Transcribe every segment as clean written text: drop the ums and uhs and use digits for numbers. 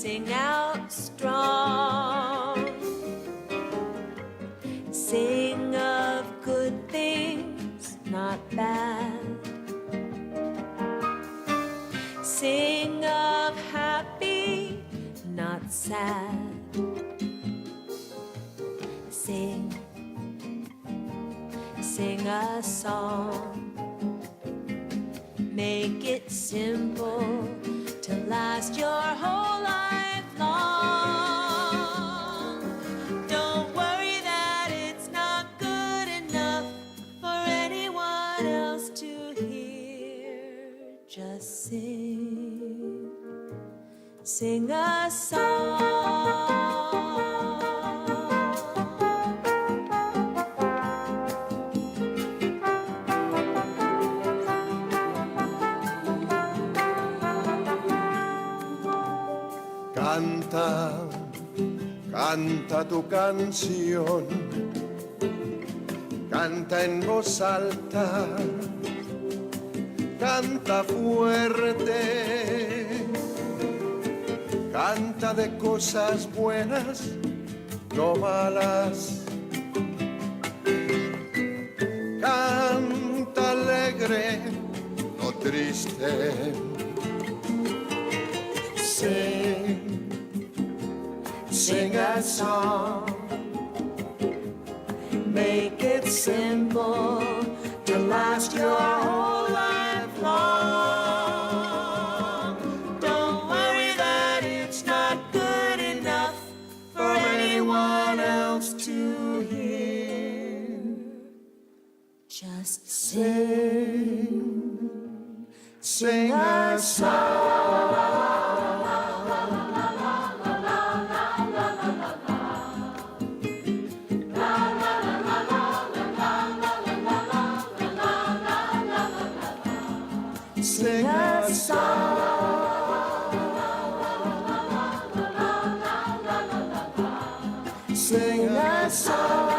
sing out strong. Sing of good things, not bad. Sing of happy, not sad. Sing, sing a song. Make it simple to last your whole life long. Don't worry that it's not good enough for anyone else to hear. Just sing, sing a song. Canta, canta tu canción, canta en voz alta, canta fuerte, canta de cosas buenas, no malas. Canta alegre, no triste. Sing, sing a song. Make it simple to last your whole life long. Don't worry that it's not good enough for anyone else to hear. Just sing, sing a song. Sing a song. Sing a song.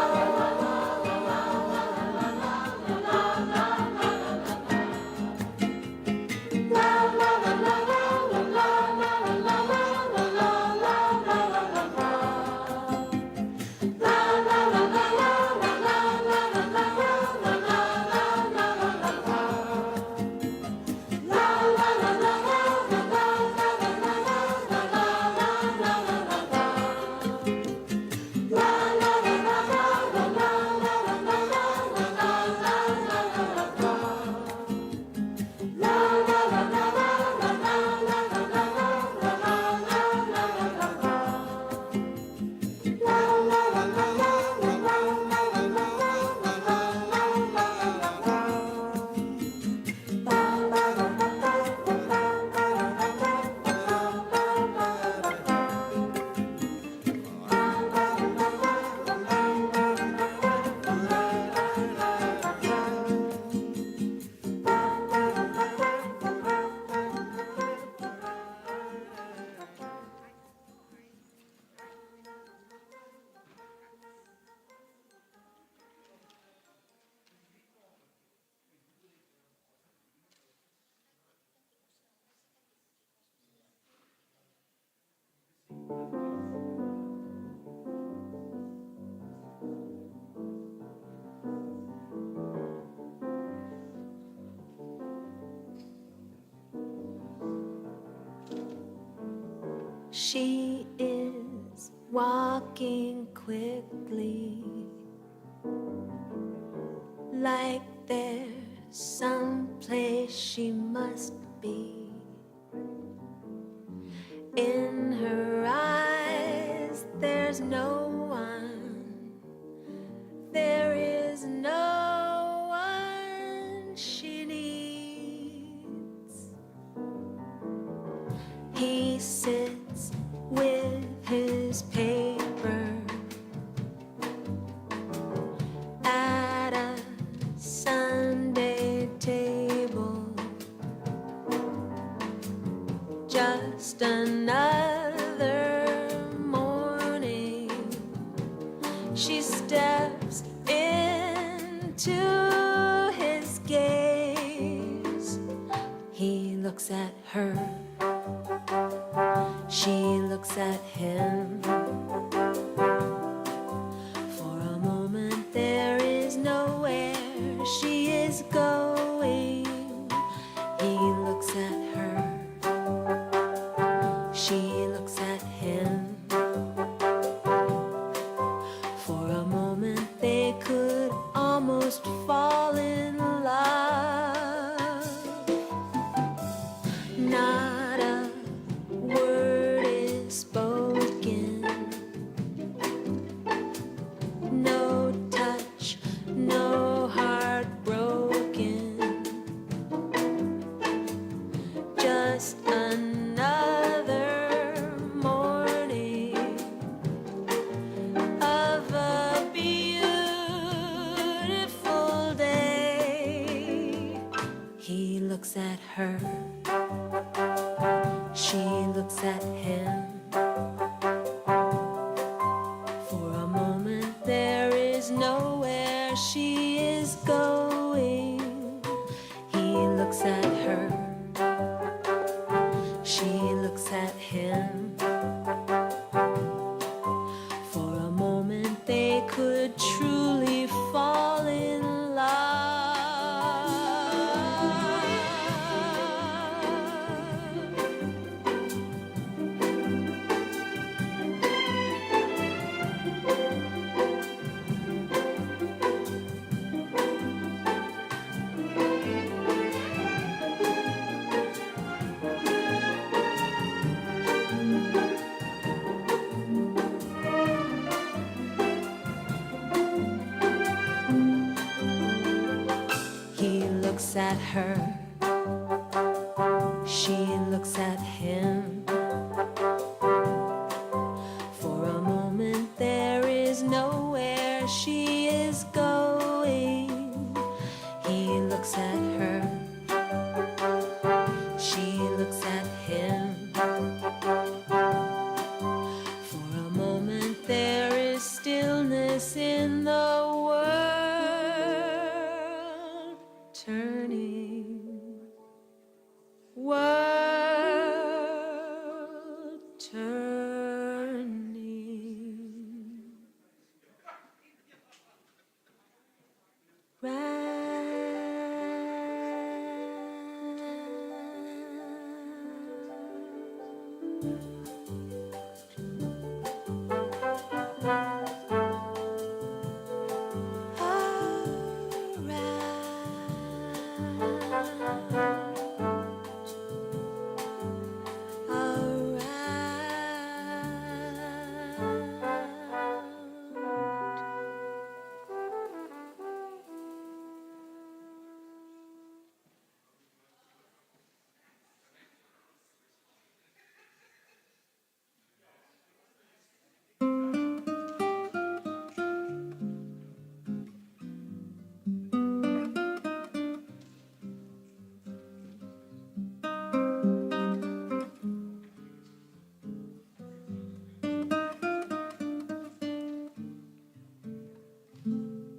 She is walking quickly, like there's some place she must be. In her eyes there's no one, there is no one she needs. He sits with his paper at a Sunday table, just another morning. She steps into his gaze. He looks at her. She looks at him. For a moment there is nowhere she is going. He looks at her. She looks at him. For a moment they could almost fall in love. Not a word is spoken. No touch, no heart broken. Just another morning of a beautiful day. He looks at her. She looks at him. For a moment there is nowhere she is going. He looks at her. She looks at him. For a moment they could truly fall in love. He looks at her. She looks at him. For a moment there is nowhere she is going. He looks at her. She looks at him. For a moment there is stillness in the world turning. World turning.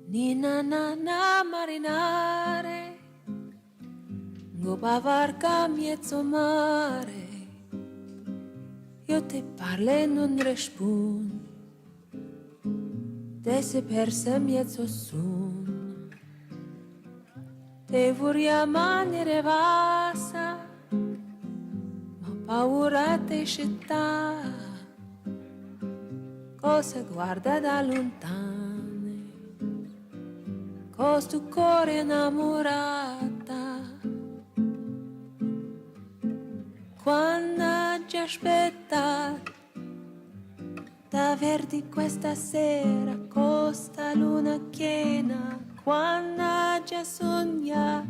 Nina na marinare, gobavarka mezzo mare. Io te parle e non răspund, te se perse mezzo sun. Te vorria manere vasa, ma paura te scittà. Cosa guarda da lontano? Costo cuore innamorata, quando ci aspetta d'averti questa sera, costa luna piena, quando ci sogna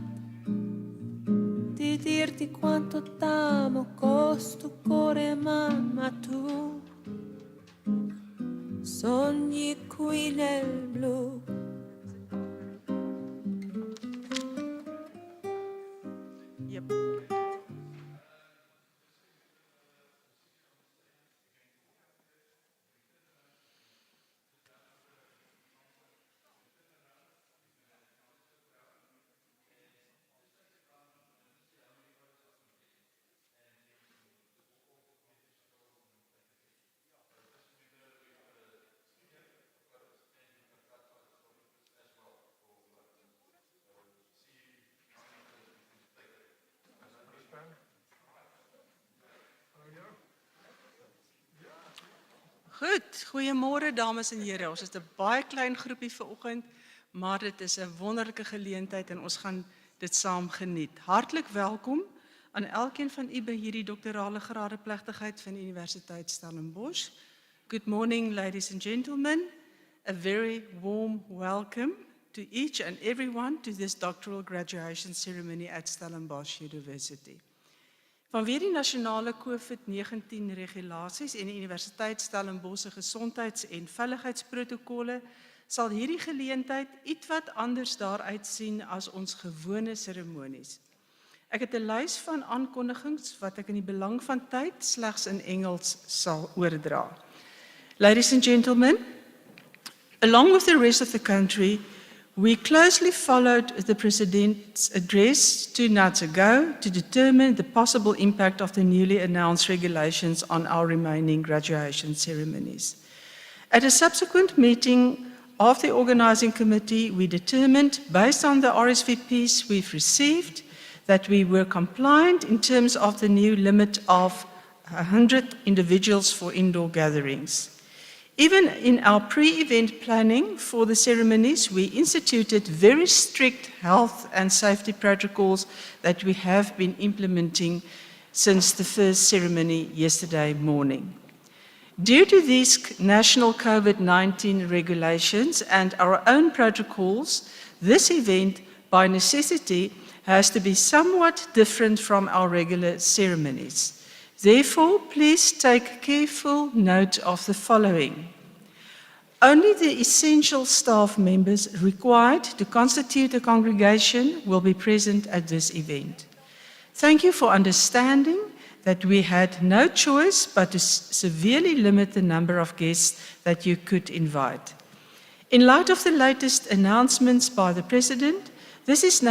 di dirti quanto t'amo, costo cuore mamma tu, sogni qui nel blu. Goed, goeiemôre dames en here. Ons is 'n baie klein groepie vanoggend, maar dit is 'n wonderlike geleentheid en ons gaan dit saam geniet. Hartlik welkom aan elkeen van u by hierdie doktorale gradeplegtigheid van die Universiteit Stellenbosch. Good morning, ladies and gentlemen. A very warm welcome to each and everyone to this doctoral graduation ceremony at Stellenbosch University. Vanweer die nasionale COVID-19 regulasies en die Universiteit Stellenbosch se gesondheids- en veiligheidsprotokolle sal hierdie geleentheid ietwat anders daaruit sien as ons gewone seremonies. Ek het 'n lys van aankondigings wat ek in die belang van tyd slegs in Engels sal oordra. Ladies and gentlemen, along with the rest of the country, we closely followed the President's address 2 nights ago to determine the possible impact of the newly announced regulations on our remaining graduation ceremonies. At a subsequent meeting of the organizing committee, we determined, based on the RSVPs we've received, that we were compliant in terms of the new limit of 100 individuals for indoor gatherings. Even in our pre-event planning for the ceremonies, we instituted very strict health and safety protocols that we have been implementing since the first ceremony yesterday morning. Due to these national COVID-19 regulations and our own protocols, this event, by necessity, has to be somewhat different from our regular ceremonies. Therefore, please take careful note of the following. Only the essential staff members required to constitute a congregation will be present at this event. Thank you for understanding that we had no choice but to severely limit the number of guests that you could invite. In light of the latest announcements by the President, this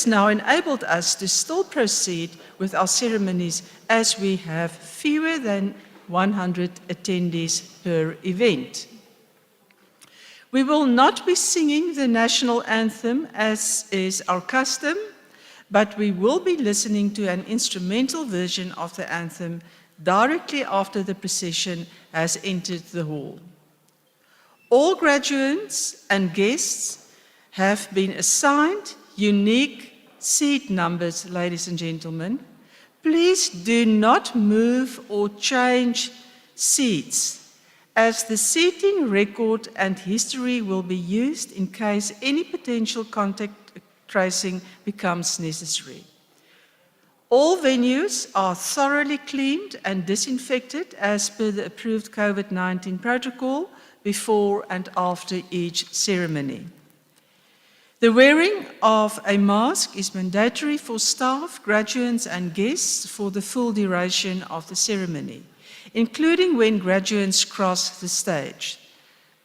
now enabled us to still proceed with our ceremonies as we have fewer than 100 attendees per event. We will not be singing the national anthem as is our custom, but we will be listening to an instrumental version of the anthem directly after the procession has entered the hall. All graduands and guests have been assigned unique seat numbers, ladies and gentlemen. Please do not move or change seats, as the seating record and history will be used in case any potential contact tracing becomes necessary. All venues are thoroughly cleaned and disinfected as per the approved COVID-19 protocol before and after each ceremony. The wearing of a mask is mandatory for staff, graduands, and guests for the full duration of the ceremony, including when graduands cross the stage.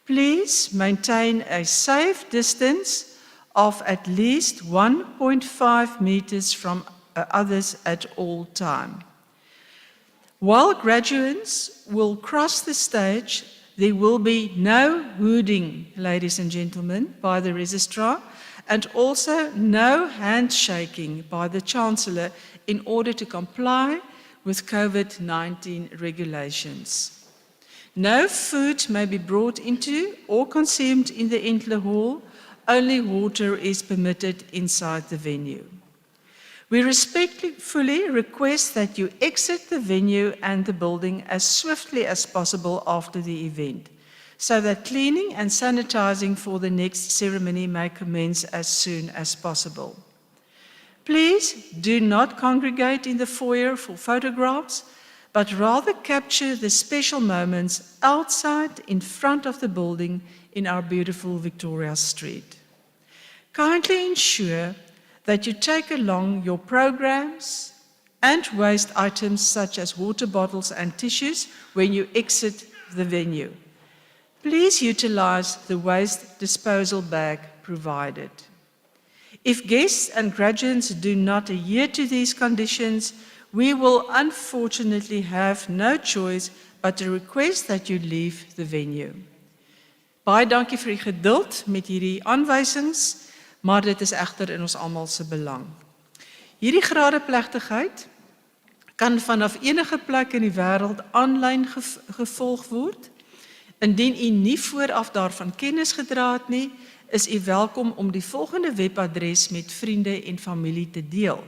Please maintain a safe distance of at least 1.5 meters from others at all time. While graduands will cross the stage, there will be no hooting, ladies and gentlemen, by the registrar, and also no handshaking by the Chancellor in order to comply with COVID-19 regulations. No food may be brought into or consumed in the Entler Hall. Only water is permitted inside the venue. We respectfully request that you exit the venue and the building as swiftly as possible after the event, so that cleaning and sanitizing for the next ceremony may commence as soon as possible. Please do not congregate in the foyer for photographs, but rather capture the special moments outside in front of the building in our beautiful Victoria Street. Kindly ensure that you take along your programs and waste items such as water bottles and tissues when you exit the venue. Please utilize the waste disposal bag provided. If guests and graduates do not adhere to these conditions, we will unfortunately have no choice but to request that you leave the venue. Baie dankie vir die geduld met hierdie aanwysings, maar dit is egter in ons almal se belang. Hierdie gradeplegtigheid kan vanaf enige plek in die wêreld aanlyn gevolg word. Indien u nie vooraf daarvan kennis gedra het nie, is u welkom om die volgende webadres met vriende en familie te deel: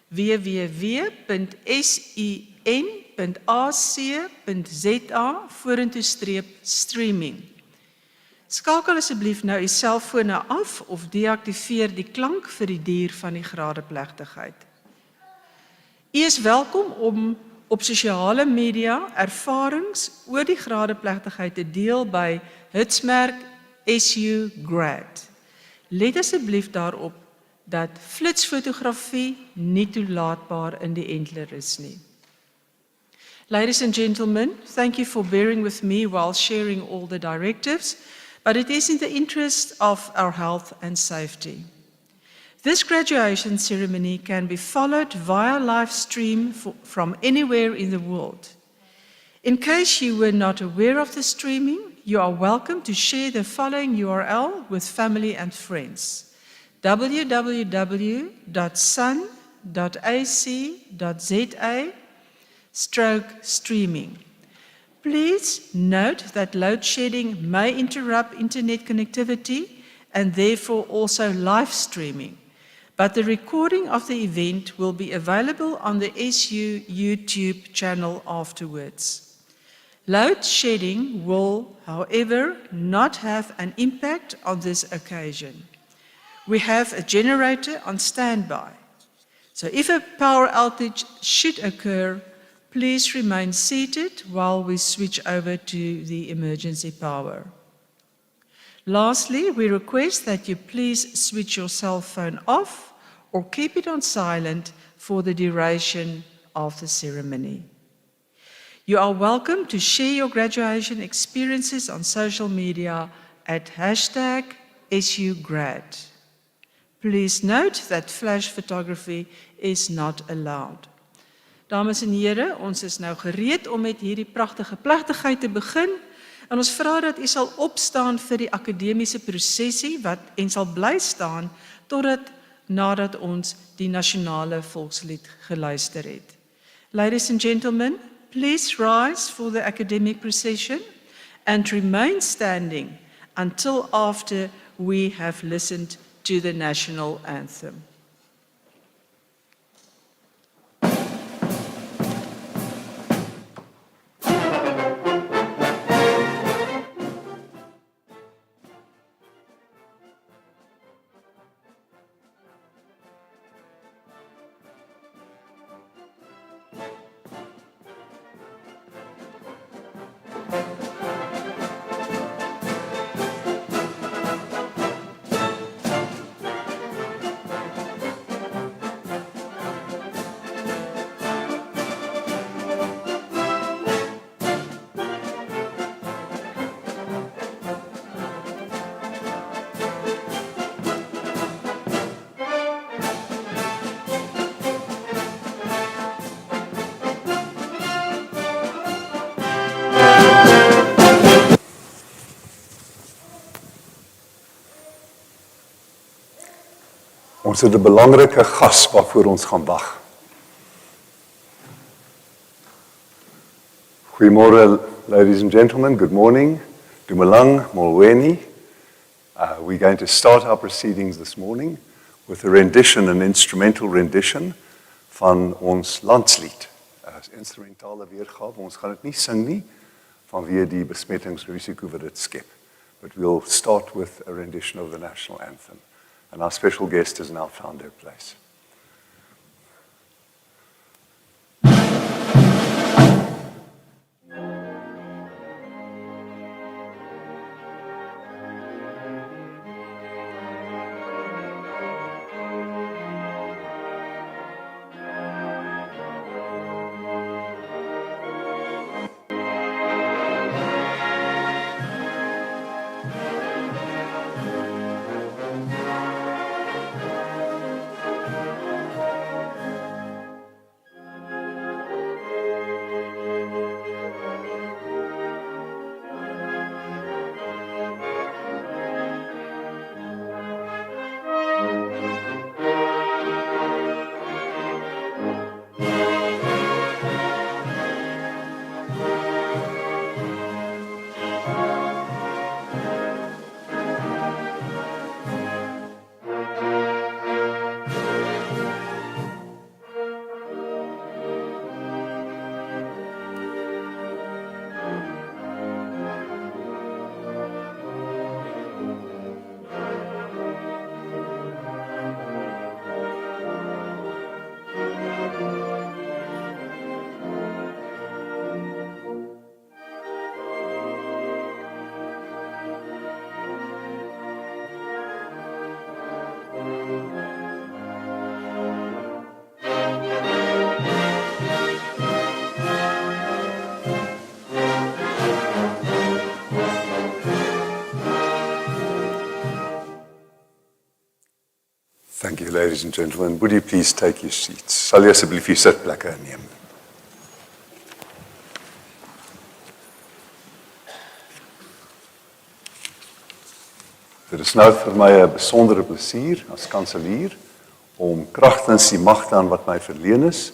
www.sin.ac.za/streaming. Skakel asseblief nou u selfone af of deaktiveer die klank vir die duur van die gradeplegtigheid. U is welkom om op sosiale media ervarings oor die gradeplegtigheid te deel by hitsmerk SU Grad. Let asseblief daarop dat flitsfotografie nie toelaatbaar in die Entler is nie. Ladies and gentlemen, thank you for bearing with me while sharing all the directives, but it is in the interest of our health and safety. This graduation ceremony can be followed via live stream from anywhere in the world. In case you were not aware of the streaming, you are welcome to share the following URL with family and friends: www.sun.ac.za/streaming. Please note that load shedding may interrupt internet connectivity and therefore also live streaming, but the recording of the event will be available on the SU YouTube channel afterwards. Load shedding will, however, not have an impact on this occasion. We have a generator on standby, so if a power outage should occur, please remain seated while we switch over to the emergency power. Lastly, we request that you please switch your cell phone off or keep it on silent for the duration of the ceremony. You are welcome to share your graduation experiences on social media at #SUGrad. Please note that flash photography is not allowed. Dames en here, ons is nou gereed om met hierdie pragtige plegtigheid te begin. En ons vra dat u sal opstaan vir die akademiese prosesie en sal bly staan nadat ons die nasionale volkslied geluister het. Ladies and gentlemen, please rise for the academic procession and remain standing until after we have listened to the national anthem. Ons het 'n belangrike gas waarvoor ons gaan wag. Goeiemôre, ladies and gentlemen. Good morning. Dumelang, molweni. We're going to start our proceedings this morning with a rendition, an instrumental rendition van ons landslied. Instrumentale weergawe. Ons gaan dit nie sing nie vanweë die besmettingsrisiko wat dit skep. But we'll start with a rendition of the national anthem. And our special guest has now found her place. ladies and gentlemen. Would you please take your seats? Sal jy asseblief die sitplekke inneem? Dit is nou vir my 'n besondere plesier as kanselier om kragtens die magte aan wat my verleen is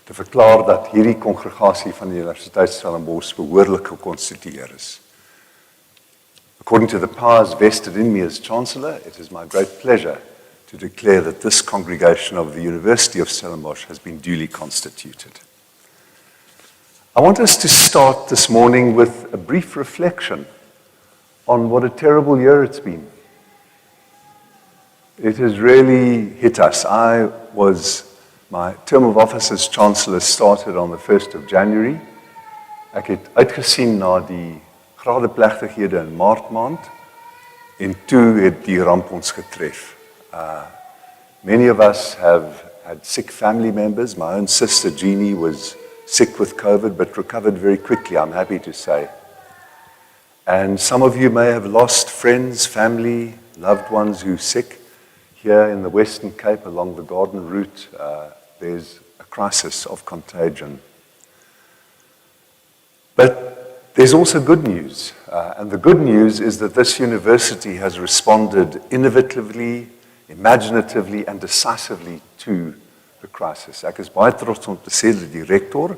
te verklaar dat hierdie kongregasie van die Universiteit Stellenbosch behoorlik gekonstitueer is. According to the powers vested in me as Chancellor, it is my great pleasure to declare that this congregation of the University of Stellenbosch has been duly constituted. I want us to start this morning with a brief reflection on what a terrible year it's been. It has really hit us. My term of office as Chancellor started on the 1st of January. Ek het uitgesien na die gradeplegtighede in Maart maand en toe het die ramp ons getref. Many of us have had sick family members. My own sister Jeannie was sick with COVID but recovered very quickly, I'm happy to say. And some of you may have lost friends, family, loved ones who are sick. Here in the Western Cape along the Garden Route, there's a crisis of contagion. But there's also good news. And the good news is that this university has responded innovatively, imaginatively and decisively to the crisis. Ek is baie trots om te sê dat die rector,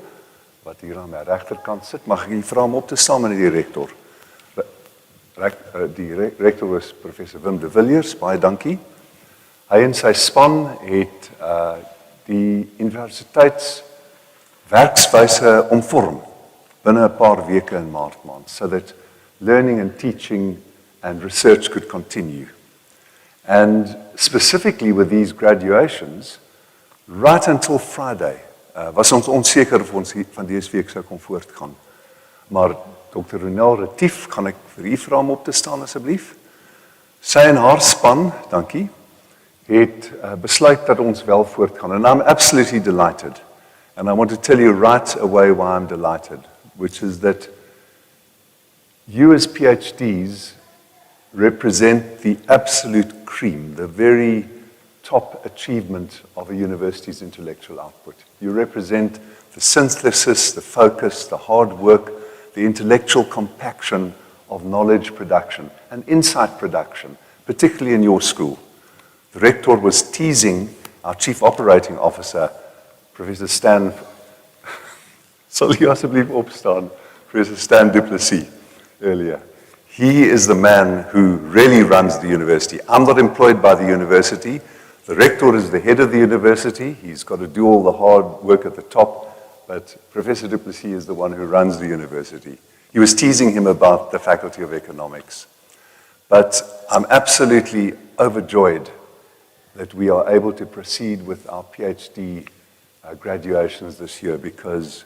wat hier aan my regterkant sit, mag ek vra om op te staan met die rector. Die rector was professor Wim de Villiers, baie dankie. Hy en sy span het die universiteitswerkswyse omvorm binne 'n paar weke in Maart maand, so that learning and teaching and research could continue. And specifically with these graduations, right until Friday, was ons onseker of ons van dese week sou kon voortgaan. Maar Dr. Honorary Doctorates, kan ek vir u vra om op te staan asseblief? Sy en haar span, dankie, het besluit dat ons wel voortgaan. And I'm absolutely delighted. And I want to tell you right away why I'm delighted, which is that you as PhDs represent the absolute cream, the very top achievement of a university's intellectual output. You represent the synthesis, the focus, the hard work, the intellectual compaction of knowledge production and insight production, particularly in your school. The rector was teasing our chief operating officer, Professor Stan, sal jy asseblief opstaan, Professor Stan du Plessis, earlier. He is the man who really runs the university. I'm not employed by the university. The rector is the head of the university. He's got to do all the hard work at the top, but Professor du Plessis is the one who runs the university. He was teasing him about the Faculty of Economics. But I'm absolutely overjoyed that we are able to proceed with our PhD graduations this year, because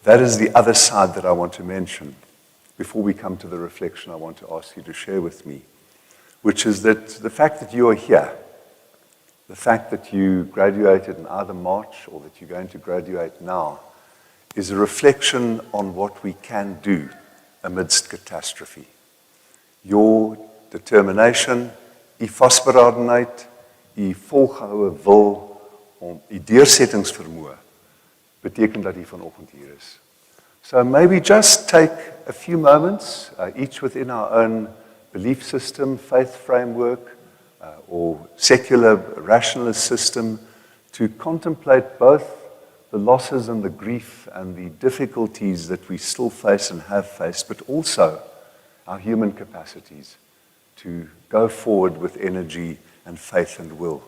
that is the other side that I want to mention before we come to the reflection I want to ask you to share with me, which is that the fact that you are here, the fact that you graduated in either March or that you're going to graduate now, is a reflection on what we can do amidst catastrophe. Your determination, u vasberadenheid, u volgehoue wil om u deursettingsvermoë beteken dat u vanoggend hier is. So maybe just take a few moments, each within our own belief system, faith framework, or secular rationalist system, to contemplate both the losses and the grief and the difficulties that we still face and have faced, but also our human capacities to go forward with energy and faith and will.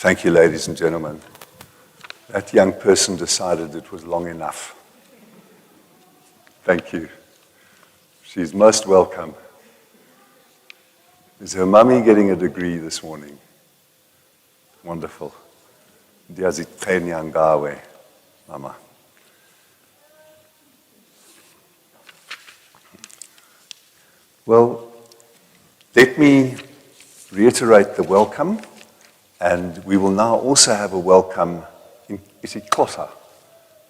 Thank you, ladies and gentlemen. That young person decided it was long enough. Thank you. She's most welcome. Is her mummy getting a degree this morning? Wonderful. Ndiazipenya ngawe, mama. Well, let me reiterate the welcome And we will now also have a welcome in isiXhosa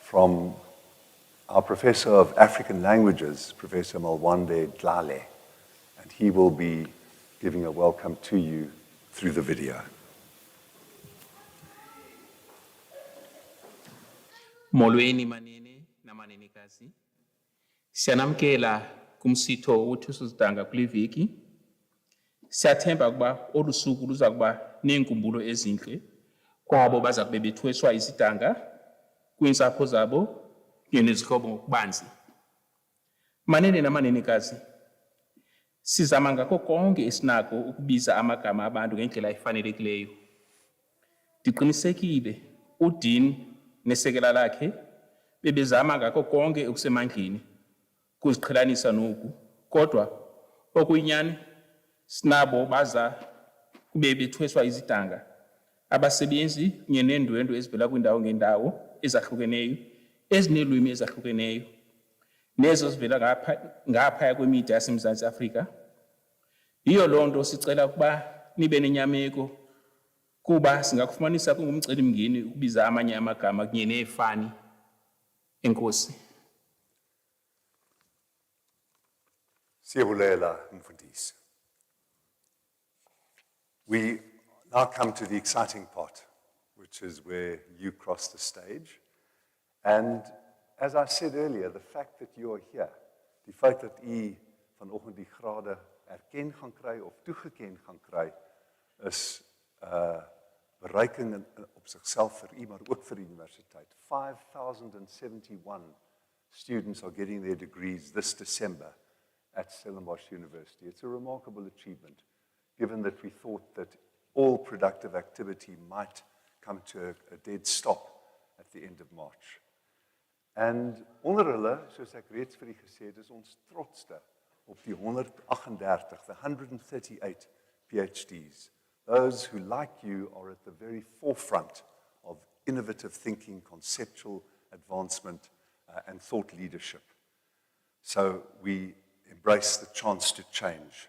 from our Professor of African Languages, Professor Malwande Dlale. And he will be giving a welcome to you through the video. Molweni manene na manenekazi. Siyanamkela kumsitho wothusuzidanga kule veki. Siyathemba ukuba olu suku luza kuba neenkumbulo ezintle kwabo baza kube bethweswa izidanga kwiintsapho zabo kunye nezihlobo ngokubanzi. Manene namanenekazi, sizama ngako konke esinako ukubiza amagama abantu ngendlela efanelekileyo. Ndiqinisekile uDean nesekela lakhe bebezama ngako konke okusemandleni kuziqhelanisa noku, kodwa okuyinyani sinabo baza kube bethweswa izidanga abasebenzi kunye neendwendwe ezivela kwiindawo ngeendawo ezahlukeneyo ezineelwimi ezahlukeneyo nezo zivela ngaphaya kwemida yaseMzantsi Afrika. Yiyo loo nto sicela ukuba nibe nenyameko kuba singakufumanisa kungumcelimngeni ukubiza amanye amagama kunye neefani. Enkosi. Siyabulela, mfundisi. We now come to the exciting part, which is where you cross the stage. And as I said earlier, the fact that you are here, die feit dat u vanoggend die grade erken gaan kry of toegeken gaan kry, is bereiking op sigself vir u, maar ook vir die universiteit. 5,071 students are getting their degrees this December at Stellenbosch University. It's a remarkable achievement, given that we thought that all productive activity might come to a dead stop at the end of March. And onder hulle, soos ek reeds vir u gesê het, is ons trotste op die 138, the 138 PhDs. Those who, like you, are at the very forefront of innovative thinking, conceptual advancement, and thought leadership. So we embrace the chance to change.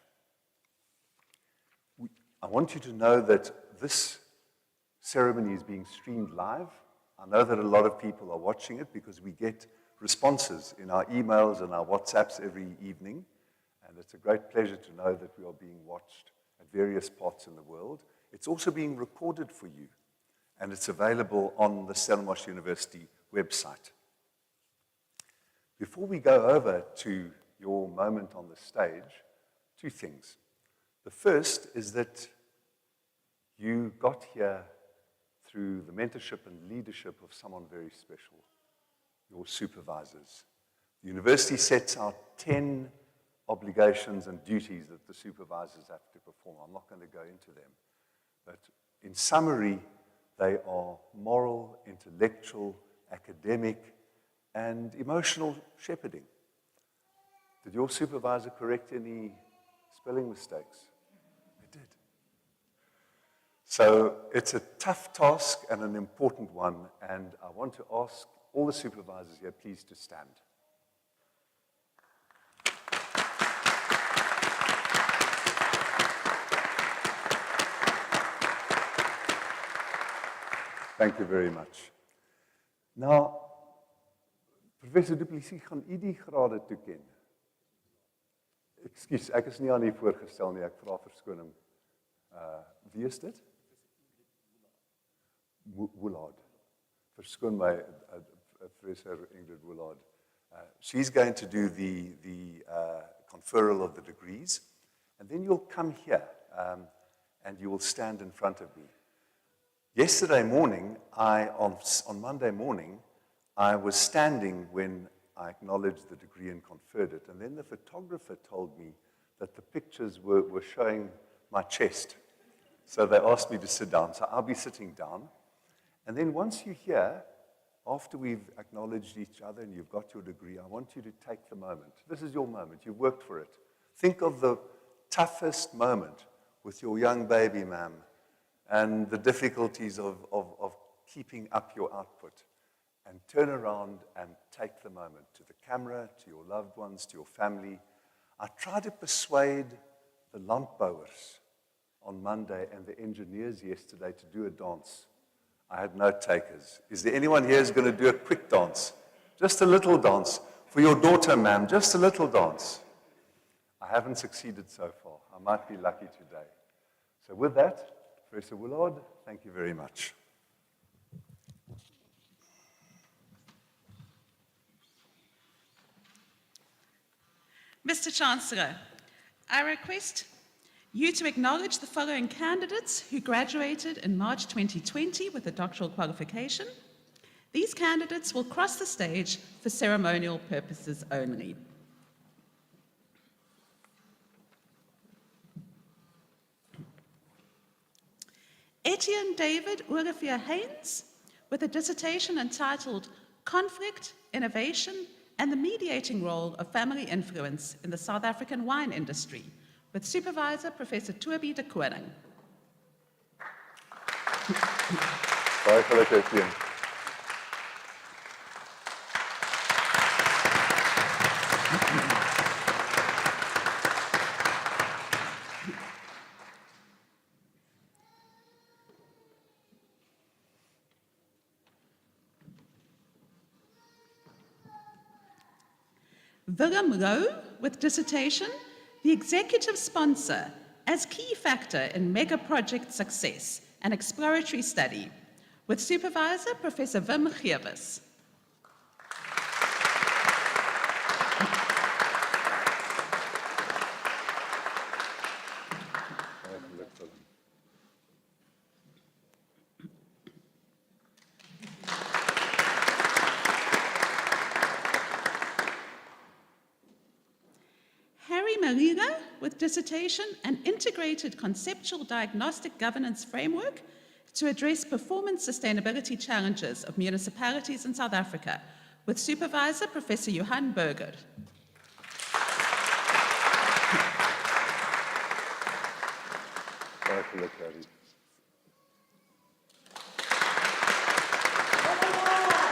I want you to know that this ceremony is being streamed live. I know that a lot of people are watching it because we get responses in our emails and our WhatsApps every evening. And it's a great pleasure to know that we are being watched at various parts in the world. It's also being recorded for you, and it's available on the Stellenbosch University website. Before we go over to your moment on the stage, two things. The first is that you got here through the mentorship and leadership of someone very special, your supervisors. The university sets out 10 obligations and duties that the supervisors have to perform. I'm not going to go into them. But in summary, they are moral, intellectual, academic, and emotional shepherding. Did your supervisor correct any spelling mistakes? It did. So it's a tough task and an important one, and I want to ask all the supervisors here, please, to stand. Thank you very much. Now, Professor Du Plessis, gaan u die grade toeken? Ekskuus, ek is nie aan u voorgestel nie, ek vra verskoning. Wie is dit? Woolard. Verskoon my, Professor Ingrid Woolard. She's going to do the conferral of the degrees, and then you'll come here, and you will stand in front of me. Yesterday morning, on Monday morning, I was standing when I acknowledged the degree and conferred it, and then the photographer told me that the pictures were showing my chest. So they asked me to sit down, so I'll be sitting down. And then once you're here, after we've acknowledged each other and you've got your degree, I want you to take the moment. This is your moment, you've worked for it. Think of the toughest moment with your young baby, ma'am, and the difficulties of keeping up your output. And turn around and take the moment to the camera, to your loved ones, to your family. I try to persuade the landbouwers on Monday and the engineers yesterday to do a dance. I had no takers. Is there anyone here who's going to do a quick dance? Just a little dance. For your daughter, ma'am, just a little dance. I haven't succeeded so far. I might be lucky today. So with that, Professor Willard, thank you very much. Mr. Chancellor, I request you to acknowledge the following candidates who graduated in March 2020 with a doctoral qualification. These candidates will cross the stage for ceremonial purposes only. Etienne David Olivier Haynes, with a dissertation entitled Conflict, Innovation, and the Mediating Role of Family Influence in the South African Wine Industry, with supervisor Professor Toby de Koning. Baie geluk, Etienne. Willem Lowe, with dissertation, the executive sponsor as key factor in mega project success and exploratory study, with supervisor Professor Wim Geewes. Malila, with dissertation, an integrated conceptual diagnostic governance framework to address performance sustainability challenges of municipalities in South Africa, with supervisor Professor Johan Burger. Baie geluk, Harry.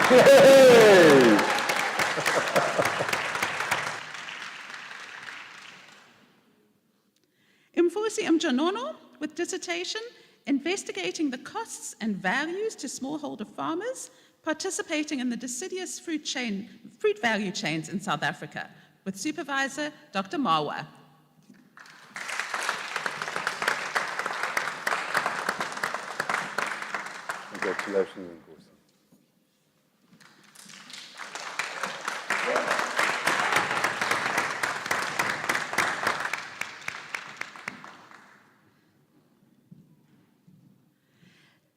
Yay! Mfusi Mjanono, with dissertation, investigating the costs and values to smallholder farmers participating in the deciduous fruit value chains in South Africa, with supervisor Dr. Marwa. Congratulations, Nkosi.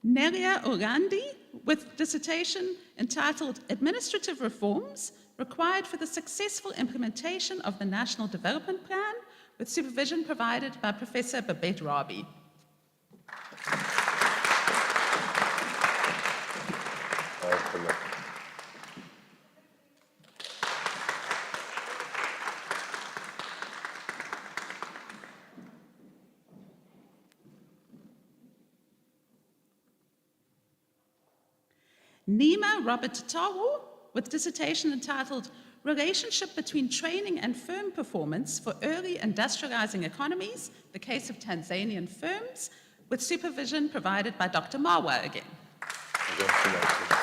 Nelia Orandi, with dissertation entitled Administrative Reforms Required for the Successful Implementation of the National Development Plan, with supervision provided by Professor Babette Rabi. Nima Robert Tawo, with dissertation entitled Relationship Between Training and Firm Performance for Early Industrializing Economies, the Case of Tanzanian Firms, with supervision provided by Dr. Marwa again. Congratulations.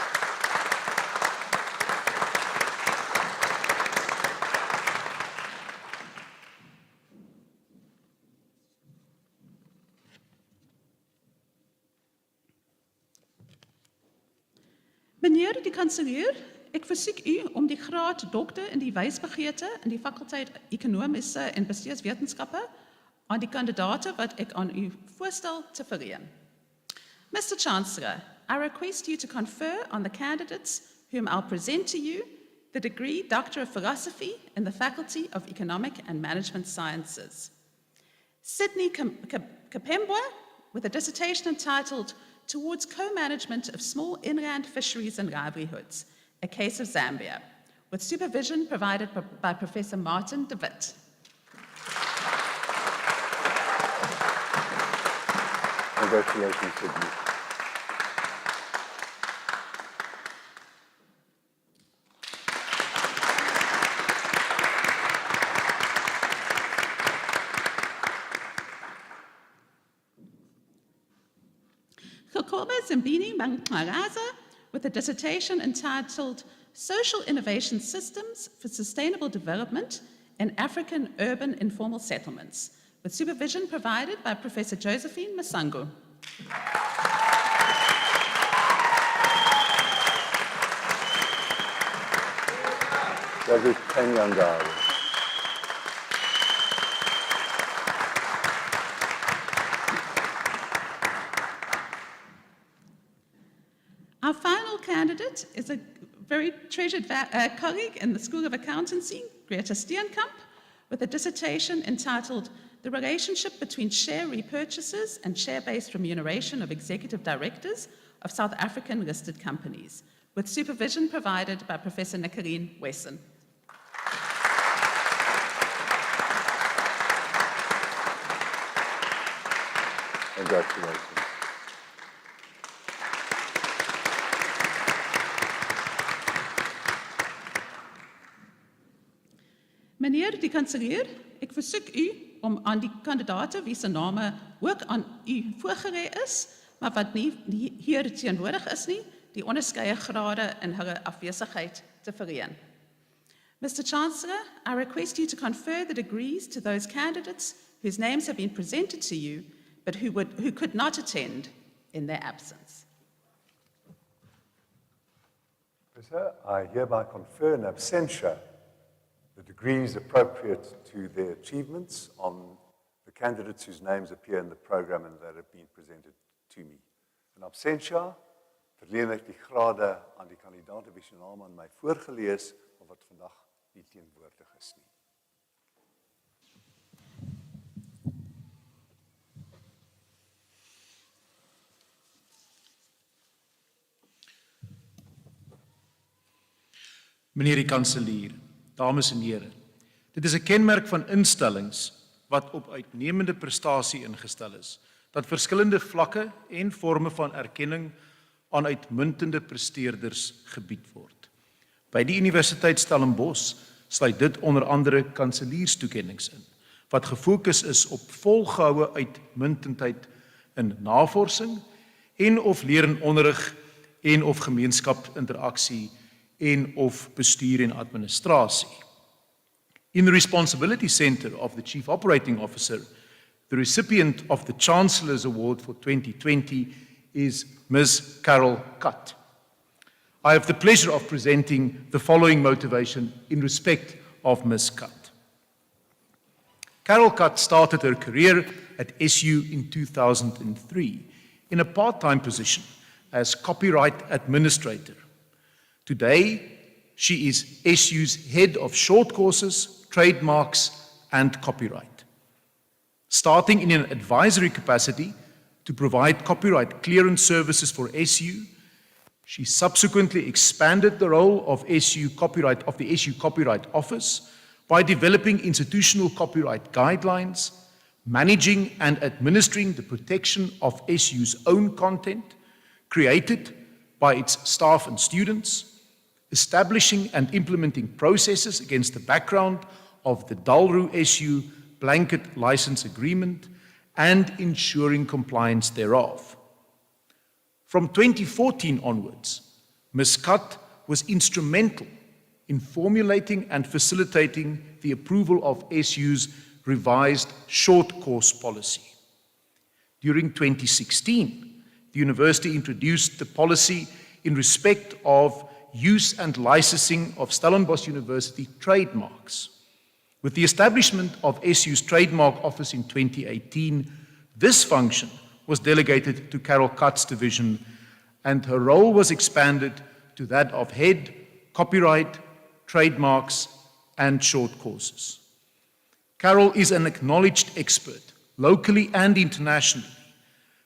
Meneer die kanselier, ek versoek u om die graad dokter in die wysbegeerte in die fakulteit Ekonomiese en Bestuurswetenskappe aan die kandidate wat ek aan u voorstel te verleen. Mr. Chancellor, I request you to confer on the candidates whom I'll present to you the degree Doctor of Philosophy in the Faculty of Economic and Management Sciences. Sydney Kapembwa, with a dissertation entitled Towards Co-Management of Small Inland Fisheries and Livelihoods, a Case of Zambia, with supervision provided by Professor Martin de Wit. Congratulations, Sydney. Honorable Zimbini Mangaraza with a dissertation entitled Social Innovation Systems for Sustainable Development in African Urban Informal Settlements, with supervision provided by Professor Josephine Masango. David Kenyangari. Our final candidate is a very treasured colleague in the School of Accountancy, Greta Steenkamp, with a dissertation entitled The Relationship Between Share Repurchases and Share-Based Remuneration of Executive Directors of South African Listed Companies, with supervision provided by Professor Nicoline Wesson. Congratulations. Meneer die kanselier, ek versoek u om aan die kandidate wie se name ook aan u voorgelê is, maar wat nie hier teenwoordig is nie, die onderskeie grade in hulle afwesigheid te verleen. Mr. Chancellor, I request you to confer the degrees to those candidates whose names have been presented to you, but who could not attend in their absence. Professor, I hereby confer in absentia the degrees appropriate to their achievements on the candidates whose names appear in the program and that have been presented to me. In absentia verleen ek die grade aan die kandidaate wie se naam aan my voorgelees of wat vandag nie teenwoordig is nie. Meneer die kanselier, dames en here, dit is 'n kenmerk van instellings wat op uitnemende prestasie ingestel is, dat verskillende vlakke en forme van erkenning aan uitmuntende presteerders gebied word. By die Universiteit Stellenbosch sluit dit onder andere kanselierstoekennings in, wat gefokus is op volgehoue uitmuntendheid in navorsing en of leer en onderrig en of gemeenskapsinteraksie en of bestuur en administrasie. In the Responsibility Center of the Chief Operating Officer, the recipient of the Chancellor's Award for 2020 is Ms. Carol Cutt. I have the pleasure of presenting the following motivation in respect of Ms. Cutt. Carol Cutt started her career at SU in 2003 in a part-time position as copyright administrator. Today, she is SU's head of short courses, trademarks, and copyright. Starting in an advisory capacity to provide copyright clearance services for SU, she subsequently expanded the role of the SU Copyright Office by developing institutional copyright guidelines, managing and administering the protection of SU's own content created by its staff and students, establishing and implementing processes against the background of the Dalru SU blanket license agreement, and ensuring compliance thereof. From 2014 onwards, Ms. Cutt was instrumental in formulating and facilitating the approval of SU's revised short course policy. During 2016, the university introduced the policy in respect of use and licensing of Stellenbosch University trademarks. With the establishment of SU's trademark office in 2018, this function was delegated to Carol Cutt's division, and her role was expanded to that of head, copyright, trademarks, and short courses. Carol is an acknowledged expert, locally and internationally,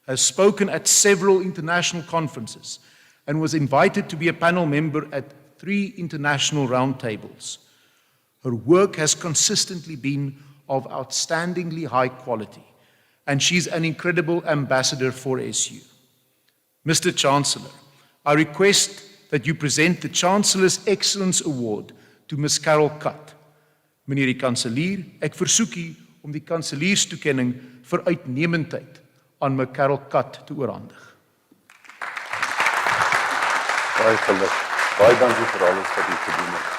has spoken at several international conferences, and was invited to be a panel member at 3 international roundtables. Her work has consistently been of outstandingly high quality, and she's an incredible ambassador for SU. Mr. Chancellor, I request that you present the Chancellor's Excellence Award to Ms. Carol Cutt. Meneer die kanselier, ek versoek u om die kanselierstoekenning vir uitnemendheid aan Ms. Carol Cutt te oorhandig. Baie geluk. Baie dankie vir alles wat u gedoen het.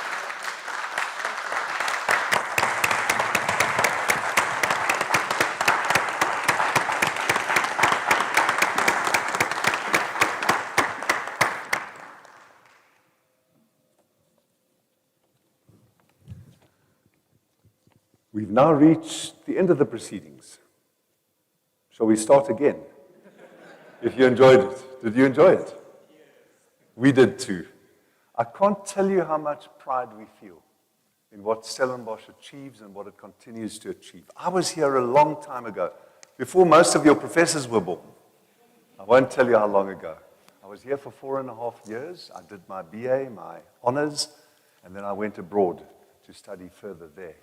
We've now reached the end of the proceedings. Shall we start again? If you enjoyed it. Did you enjoy it? We did too. I can't tell you how much pride we feel in what Stellenbosch achieves and what it continues to achieve. I was here a long time ago, before most of your professors were born. I won't tell you how long ago. I was here for 4.5 years. I did my BA, my honors, and then I went abroad to study further there.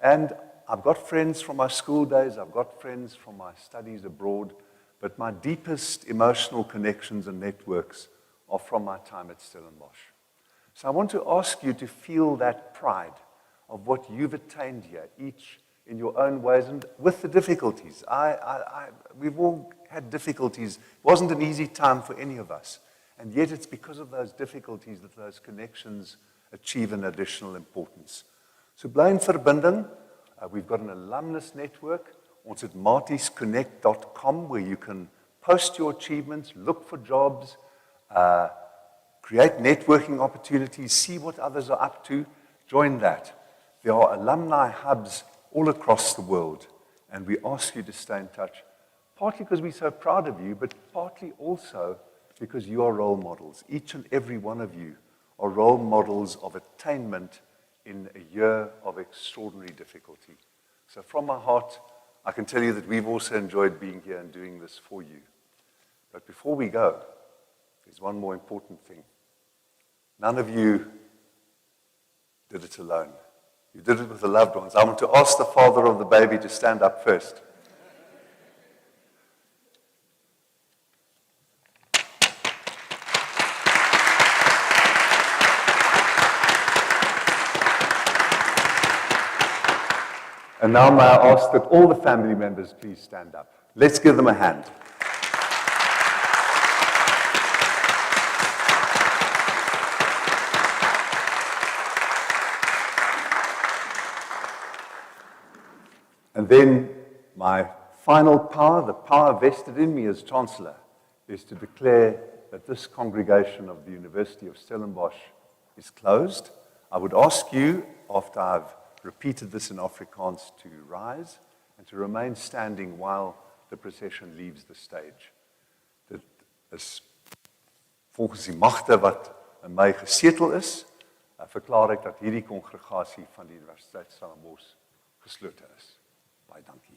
And I've got friends from my school days, I've got friends from my studies abroad, but my deepest emotional connections and networks are from my time at Stellenbosch. So I want to ask you to feel that pride of what you've attained here, each in your own ways and with the difficulties. We've all had difficulties. It wasn't an easy time for any of us. And yet it's because of those difficulties that those connections achieve an additional importance. So bly in verbinding. We've got an alumnus network. Ons at martiesconnect.com where you can post your achievements, look for jobs, create networking opportunities, see what others are up to. Join that. There are alumni hubs all across the world, and we ask you to stay in touch, partly because we're so proud of you, but partly also because you are role models. Each and every one of you are role models of attainment in a year of extraordinary difficulty. So from my heart, I can tell you that we've also enjoyed being here and doing this for you. But before we go, there's one more important thing. None of you did it alone. You did it with the loved ones. I want to ask the father of the baby to stand up first. And now may I ask that all the family members please stand up. Let's give them a hand. And then my final power, the power vested in me as Chancellor, is to declare that this congregation of the University of Stellenbosch is closed. I would ask you, after I've repeated this in Afrikaans, to rise and to remain standing while the procession leaves the stage. Dit is volgens die magte wat in my gesetel is, verklaar ek dat hierdie kongregasie van die Universiteit Stellenbosch geslote is. Baie dankie.